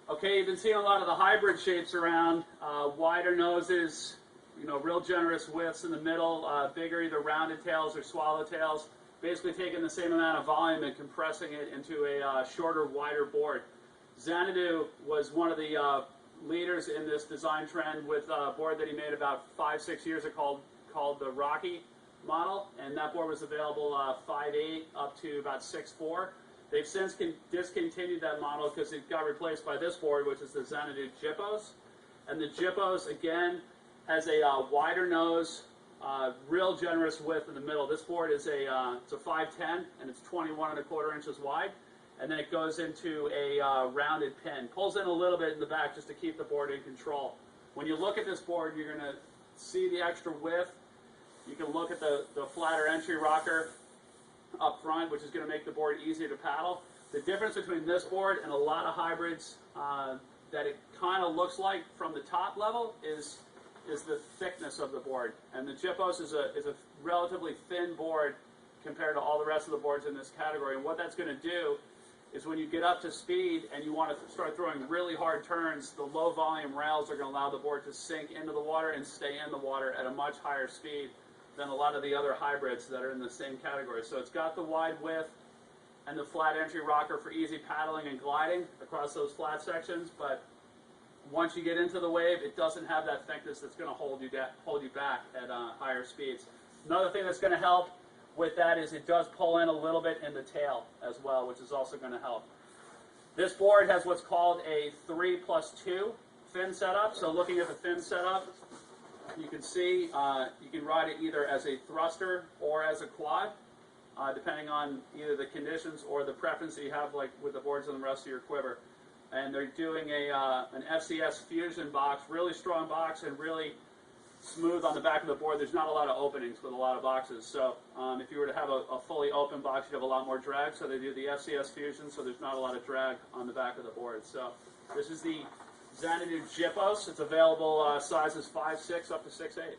Okay, you've been seeing a lot of the hybrid shapes around, wider noses, real generous widths in the middle, bigger either rounded tails or swallowtails, basically taking the same amount of volume and compressing it into a shorter, wider board. Xanadu was one of the leaders in this design trend with a board that he made about 5-6 years ago called the Rocky model, and that board was available 5'8" up to about 6'4". They've since discontinued that model because it got replaced by this board, which is the Xanadu Gipos. And the Gipos, again, has a wider nose, real generous width in the middle. This board is it's a 5'10", and it's 21¼ inches wide. And then it goes into a rounded pin. Pulls in a little bit in the back just to keep the board in control. When you look at this board, you're going to see the extra width. You can look at the flatter entry rocker up front, which is going to make the board easier to paddle. The difference between this board and a lot of hybrids that it kind of looks like from the top level is the thickness of the board. And the Gipos is a relatively thin board compared to all the rest of the boards in this category. And what that's going to do is when you get up to speed and you want to start throwing really hard turns, the low volume rails are going to allow the board to sink into the water and stay in the water at a much higher speed than a lot of the other hybrids that are in the same category. So it's got the wide width and the flat entry rocker for easy paddling and gliding across those flat sections, but once you get into the wave, it doesn't have that thickness that's going to hold you back at higher speeds. Another thing that's going to help with that is it does pull in a little bit in the tail as well, which is also going to help. This board has what's called a 3+2 fin setup. So looking at the fin setup, you can see you can ride it either as a thruster or as a quad, depending on either the conditions or the preference that you have, like with the boards and the rest of your quiver. And they're doing an FCS fusion box, really strong box and really smooth on the back of the board. There's not a lot of openings with a lot of boxes. So if you were to have a fully open box, you'd have a lot more drag. So they do the FCS fusion, so there's not a lot of drag on the back of the board. So this is the Xanadu Gipos. It's available sizes 5'6" up to 6'8".